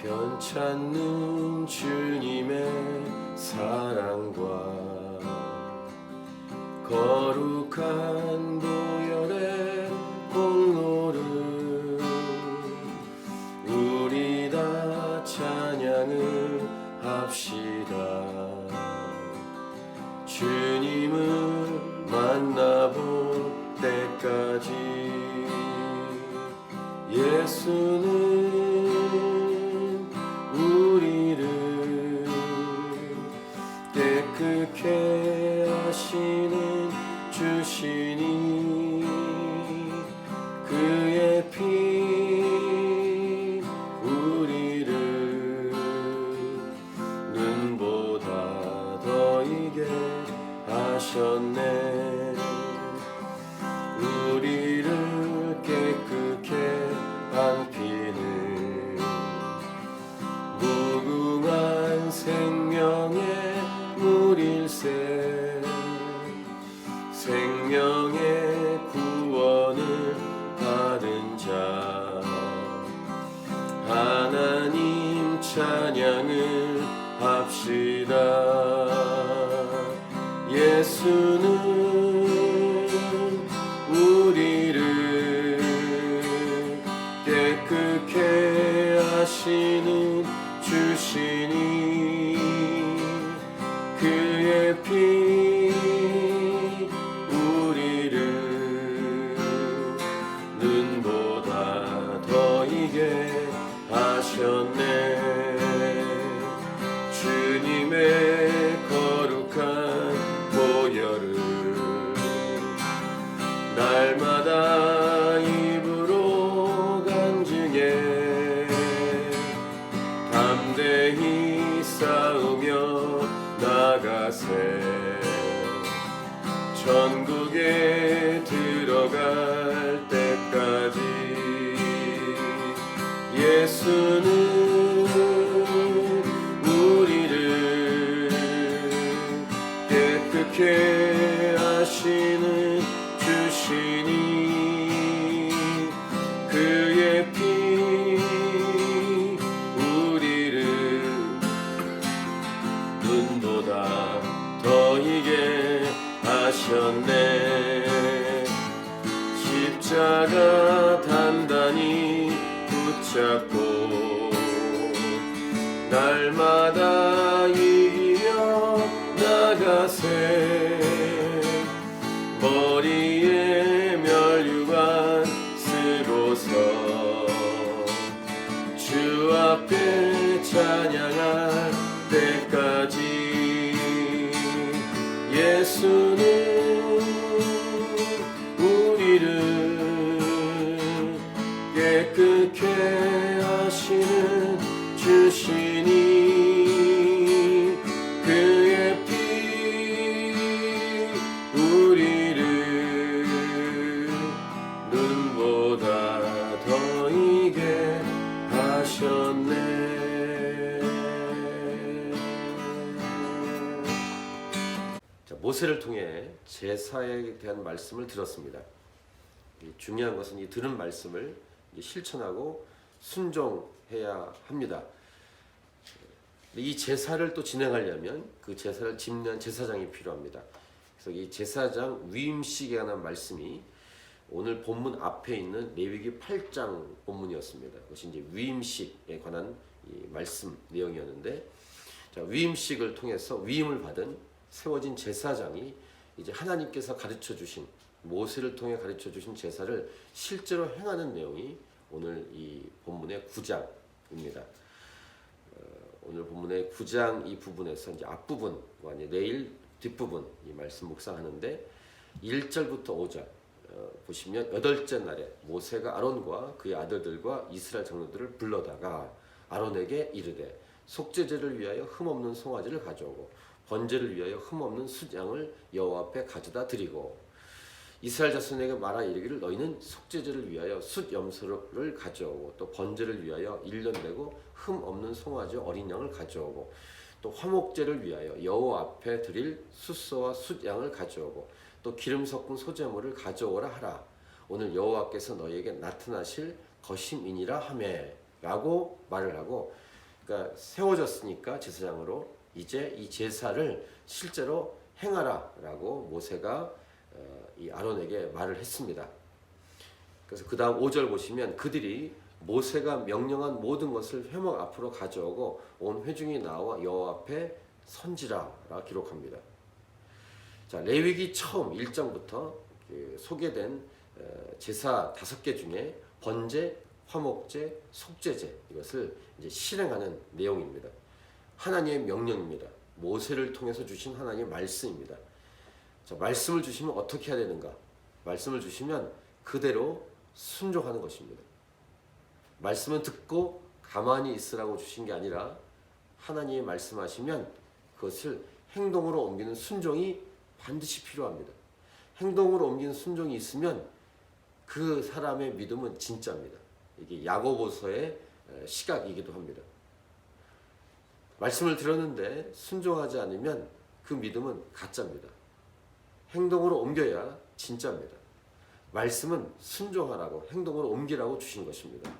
편찮는 주님의 사랑과 거룩한 보혈의 공로를 우리 다 찬양을 합시다. 주님을 만나볼 때까지 예수는 우리를 깨끗게 하시는 주시니 그의 피 우리를 눈보다 더 이게 하셨네. 우리를 깨끗게 한 피는 무궁한 생명의 물일세. 생명의 구원을 받은 자 하나님 찬양을 합시다. 예수는 우리를 깨끗게 하시는 주시니 그의 피 우리를 눈보다 더 이게 하셨네. 주님의 거룩한 보혈을 날마다 입으로 간증해 담대히 싸우며 나가세. 천국에 들어갈 때까지 예수는 우리를 깨끗게 하시는 주시니 그의 피 우리를 눈보다 더 이게 하셨네. 십자가 단단히 붙잡고 날마다 이기며 나가세. 머리에 면류관 쓰고서 주 앞에 찬양할 때까지 예수는 우리를 깨끗게 하시는 주시니 그의 피 우리를 눈보다 더 이게 하셨네. 모세를 통해 제사에 대한 말씀을 들었습니다. 중요한 것은 이 들은 말씀을 실천하고 순종해야 합니다. 이 제사를 또 진행하려면 그 제사를 집례한 제사장이 필요합니다. 그래서 이 제사장 위임식에 관한 말씀이 오늘 본문 앞에 있는 레위기 8장 본문이었습니다. 그것이 이제 위임식에 관한 이 말씀 내용이었는데, 자, 위임식을 통해서 위임을 받은 세워진 제사장이 이제 하나님께서 가르쳐 주신 모세를 통해 가르쳐 주신 제사를 실제로 행하는 내용이 오늘 이 본문의 9장입니다. 오늘 본문의 9장 이 부분에서 이제 앞부분과 이제 내일 뒷부분 이 말씀 묵상하는데 1절부터 5절 보시면 8째 날에 모세가 아론과 그의 아들들과 이스라엘 장로들을 불러다가 아론에게 이르되 속죄제를 위하여 흠없는 송아지를 가져오고 번제를 위하여 흠없는 숫양을 여호와 앞에 가져다 드리고 이스라엘 자손에게 말하 이르기를 너희는 속죄제를 위하여 숫 염소를 가져오고 또 번제를 위하여 1년 되고 흠없는 송아지 어린 양을 가져오고 또 화목제를 위하여 여호와 앞에 드릴 숫소와 숫양을 가져오고 또 기름 섞은 소제물을 가져오라 하라. 오늘 여호와께서 너희에게 나타나실 것임이니라 하매 라고 말을 하고 그러니까 세워졌으니까 제사장으로 이제 이 제사를 실제로 행하라라고 모세가 이 아론에게 말을 했습니다. 그래서 그 다음 5절 보시면 그들이 모세가 명령한 모든 것을 회막 앞으로 가져오고 온 회중이 나와 여호와 앞에 선지라라 기록합니다. 자, 레위기 처음 1장부터 소개된 제사 5개 중에 번제, 화목제, 속죄제 이것을 이제 실행하는 내용입니다. 하나님의 명령입니다. 모세를 통해서 주신 하나님의 말씀입니다. 자, 말씀을 주시면 어떻게 해야 되는가? 말씀을 주시면 그대로 순종하는 것입니다. 말씀은 듣고 가만히 있으라고 주신 게 아니라 하나님이 말씀하시면 그것을 행동으로 옮기는 순종이 반드시 필요합니다. 행동으로 옮기는 순종이 있으면 그 사람의 믿음은 진짜입니다. 이게 야고보서의 시각이기도 합니다. 말씀을 들었는데 순종하지 않으면 그 믿음은 가짜입니다. 행동으로 옮겨야 진짜입니다. 말씀은 순종하라고 행동으로 옮기라고 주신 것입니다.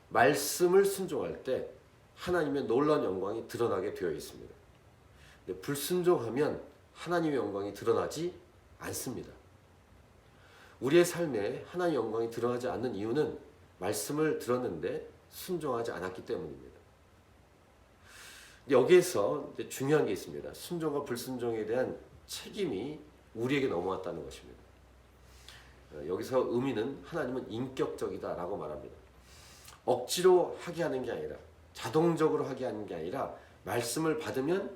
말씀을 순종할 때 하나님의 놀라운 영광이 드러나게 되어 있습니다. 근데 불순종하면 하나님의 영광이 드러나지 않습니다. 우리의 삶에 하나님의 영광이 드러나지 않는 이유는 말씀을 들었는데 순종하지 않았기 때문입니다. 여기에서 중요한 게 있습니다. 순종과 불순종에 대한 책임이 우리에게 넘어왔다는 것입니다. 여기서 의미는 하나님은 인격적이다라고 말합니다. 억지로 하게 하는 게 아니라 자동적으로 하게 하는 게 아니라 말씀을 받으면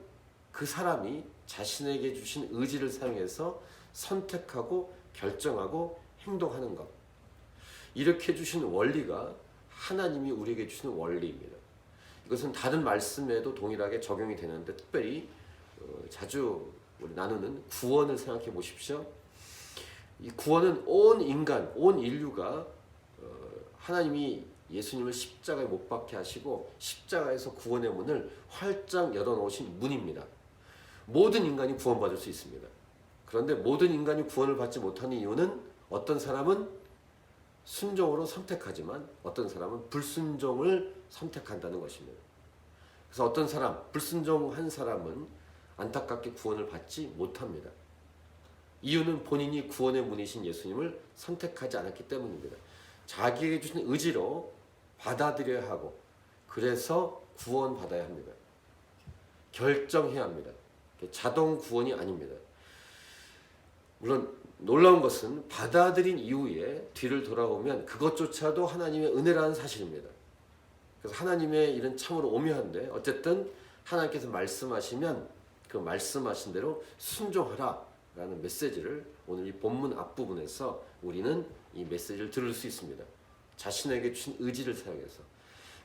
그 사람이 자신에게 주신 의지를 사용해서 선택하고 결정하고 행동하는 것. 이렇게 주신 원리가 하나님이 우리에게 주시는 원리입니다. 이것은 다른 말씀에도 동일하게 적용이 되는데 특별히 자주 우리 나누는 구원을 생각해 보십시오. 이 구원은 온 인간, 온 인류가 하나님이 예수님을 십자가에 못 박게 하시고 십자가에서 구원의 문을 활짝 열어놓으신 문입니다. 모든 인간이 구원받을 수 있습니다. 그런데 모든 인간이 구원을 받지 못하는 이유는 어떤 사람은 순종으로 선택하지만 어떤 사람은 불순종을 선택한다는 것입니다. 그래서 어떤 사람, 불순종한 사람은 안타깝게 구원을 받지 못합니다. 이유는 본인이 구원의 문이신 예수님을 선택하지 않았기 때문입니다. 자기에게 주신 의지로 받아들여야 하고 그래서 구원받아야 합니다. 결정해야 합니다. 자동 구원이 아닙니다. 물론 놀라운 것은 받아들인 이후에 뒤를 돌아보면 그것조차도 하나님의 은혜라는 사실입니다. 그래서 하나님의 일은 참으로 오묘한데 어쨌든 하나님께서 말씀하시면 그 말씀하신 대로 순종하라 라는 메시지를 오늘 이 본문 앞부분에서 우리는 이 메시지를 들을 수 있습니다. 자신에게 주신 의지를 사용해서.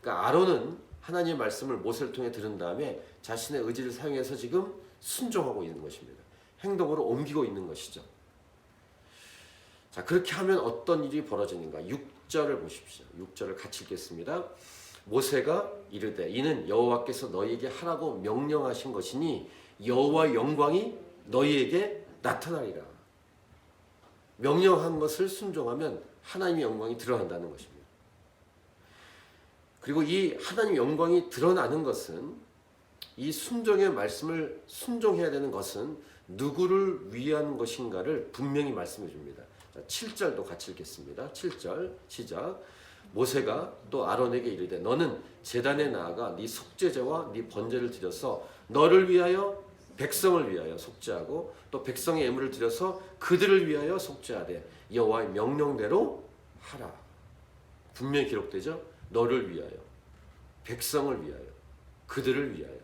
그러니까 아론은 하나님의 말씀을 모세를 통해 들은 다음에 자신의 의지를 사용해서 지금 순종하고 있는 것입니다. 행동으로 옮기고 있는 것이죠. 자, 그렇게 하면 어떤 일이 벌어지는가? 6절을 보십시오. 6절을 같이 읽겠습니다. 모세가 이르되 이는 여호와께서 너희에게 하라고 명령하신 것이니 여호와의 영광이 너희에게 나타나리라. 명령한 것을 순종하면 하나님의 영광이 드러난다는 것입니다. 그리고 이 하나님의 영광이 드러나는 것은 이 순종의 말씀을 순종해야 되는 것은 누구를 위한 것인가를 분명히 말씀해 줍니다. 7절도 같이 읽겠습니다. 7절 시작. 모세가 또 아론에게 이르되 너는 제단에 나아가 네 속죄제와 네 번제를 드려서 너를 위하여 백성을 위하여 속죄하고 또 백성의 예물을 드려서 그들을 위하여 속죄하되 여호와의 명령대로 하라. 분명히 기록되죠. 너를 위하여, 백성을 위하여, 그들을 위하여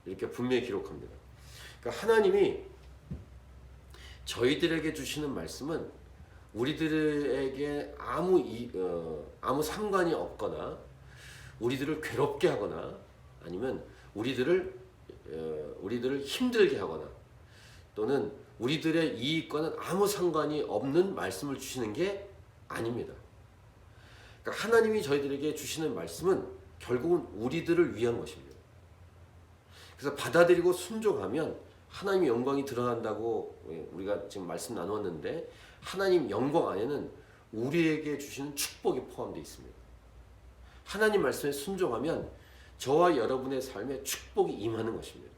이렇게 분명히 기록합니다. 그러니까 하나님이 저희들에게 주시는 말씀은 우리들에게 아무 상관이 없거나 우리들을 괴롭게 하거나 아니면 우리들을 힘들게 하거나 또는 우리들의 이익과는 아무 상관이 없는 말씀을 주시는 게 아닙니다. 그러니까 하나님이 저희들에게 주시는 말씀은 결국은 우리들을 위한 것입니다. 그래서 받아들이고 순종하면 하나님의 영광이 드러난다고 우리가 지금 말씀 나누었는데 하나님 영광 안에는 우리에게 주시는 축복이 포함되어 있습니다. 하나님 말씀에 순종하면 저와 여러분의 삶에 축복이 임하는 것입니다.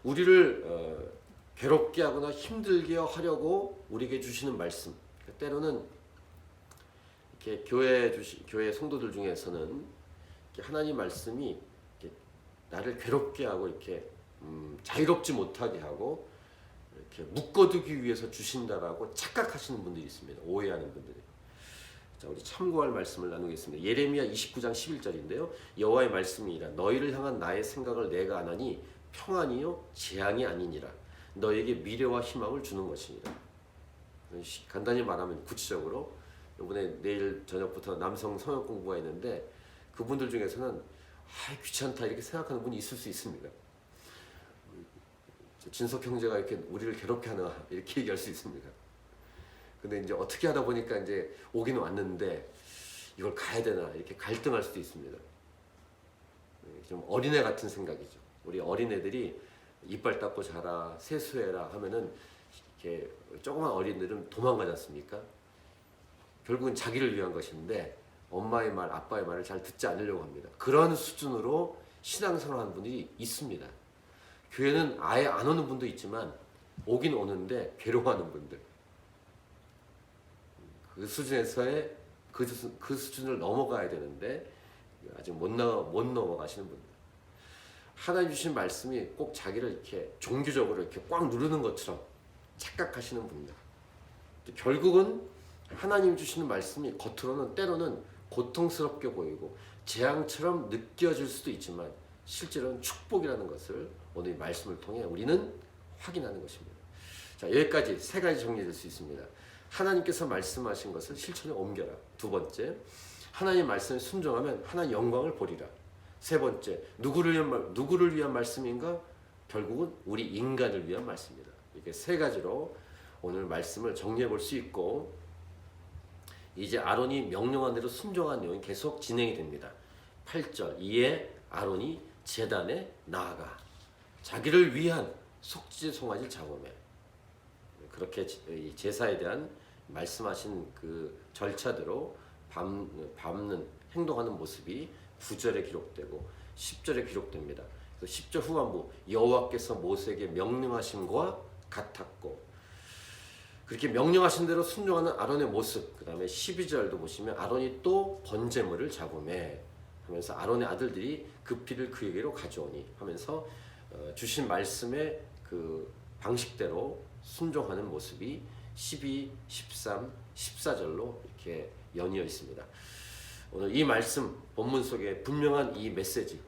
우리를 괴롭게 하거나 힘들게 하려고 우리에게 주시는 말씀, 때로는 이렇게 교회 성도들 중에서는 이렇게 하나님 말씀이 이렇게 나를 괴롭게 하고 이렇게 자유롭지 못하게 하고 이렇게 묶어두기 위해서 주신다라고 착각하시는 분들이 있습니다. 오해하는 분들이. 자, 우리 참고할 말씀을 나누겠습니다. 예레미야 29장 11절인데요. 여호와의 말씀이니라. 너희를 향한 나의 생각을 내가 아나니 평안이요 재앙이 아니니라. 너에게 미래와 희망을 주는 것이니라. 간단히 말하면 구체적으로 이번에 내일 저녁부터 남성 성역 공부가 있는데 그분들 중에서는 귀찮다 이렇게 생각하는 분이 있을 수 있습니다. 진석 형제가 이렇게 우리를 괴롭게 하나 이렇게 얘기할 수 있습니다. 근데 이제 어떻게 하다 보니까 이제 오긴 왔는데 이걸 가야 되나 이렇게 갈등할 수도 있습니다. 좀 어린애 같은 생각이죠. 우리 어린애들이 이빨 닦고 자라 세수해라 하면은 이렇게 조그만 어린애들은 도망가지 않습니까? 결국은 자기를 위한 것인데 엄마의 말, 아빠의 말을 잘 듣지 않으려고 합니다. 그런 수준으로 신앙생활 하는 분들이 있습니다. 교회는 아예 안 오는 분도 있지만 오긴 오는데 괴로워하는 분들. 그 수준에서의 그 수준을 넘어가야 되는데 아직 못 넘어가시는 분들. 하나님 주신 말씀이 꼭 자기를 이렇게 종교적으로 이렇게 꽉 누르는 것처럼 착각하시는 분들. 결국은 하나님 주시는 말씀이 겉으로는 때로는 고통스럽게 보이고 재앙처럼 느껴질 수도 있지만 실제로는 축복이라는 것을 오늘 이 말씀을 통해 우리는 확인하는 것입니다. 자, 여기까지 세 가지 정리될 수 있습니다. 하나님께서 말씀하신 것을 실천에 옮겨라. 두 번째, 하나님 말씀에 순종하면 하나님 영광을 보리라. 세 번째, 누구를 위한 말씀인가? 결국은 우리 인간을 위한 말씀입니다. 이렇게 세 가지로 오늘 말씀을 정리해 볼 수 있고 이제 아론이 명령한 대로 순종한 내용이 계속 진행이 됩니다. 8절, 이에 아론이 제단에 나아가 자기를 위한 속죄 송아지 작업에 그렇게 제사에 대한 말씀하신 그 절차대로 밟는 행동하는 모습이 9절에 기록되고 10절에 기록됩니다. 그래서 10절 후반부 여호와께서 모세에게 명령하신 것과 같았고 그렇게 명령하신 대로 순종하는 아론의 모습. 그 다음에 12절도 보시면 아론이 또 번제물을 잡음에 하면서 아론의 아들들이 그 피를 그에게로 가져오니 하면서 주신 말씀의 그 방식대로 순종하는 모습이 12, 13, 14절로 이렇게 연이어 있습니다. 오늘 이 말씀 본문 속에 분명한 이 메시지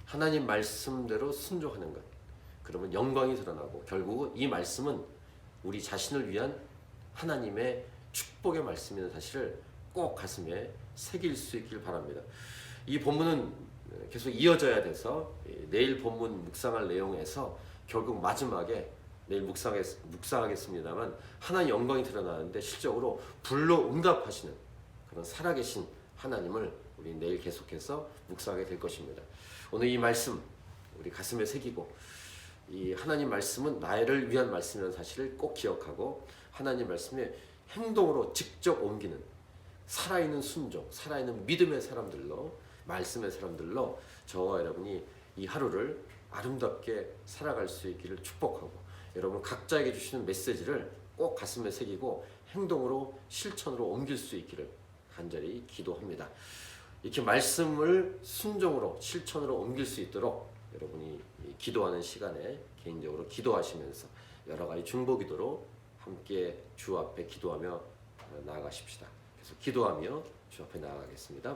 하나님 말씀대로 순종하는 것 그러면 영광이 드러나고 결국은 이 말씀은 우리 자신을 위한 하나님의 축복의 말씀이라는 사실을 꼭 가슴에 새길 수 있길 바랍니다. 이 본문은 계속 이어져야 돼서 내일 본문 묵상할 내용에서 결국 마지막에 내일 묵상하겠습니다만 하나님 영광이 드러나는데 실적으로 불로 응답하시는 그런 살아계신 하나님을 우리 내일 계속해서 묵상하게 될 것입니다. 오늘 이 말씀 우리 가슴에 새기고 이 하나님 말씀은 나를 위한 말씀이라는 사실을 꼭 기억하고 하나님 말씀에 행동으로 직접 옮기는 살아있는 순종, 살아있는 믿음의 사람들로 말씀의 사람들로 저와 여러분이 이 하루를 아름답게 살아갈 수 있기를 축복하고 여러분 각자에게 주시는 메시지를 꼭 가슴에 새기고 행동으로 실천으로 옮길 수 있기를 간절히 기도합니다. 이렇게 말씀을 순종으로 실천으로 옮길 수 있도록 여러분이 기도하는 시간에 개인적으로 기도하시면서 여러 가지 중보기도로 함께 주 앞에 기도하며 나아가십시다. 계속 기도하며 주 앞에 나아가겠습니다.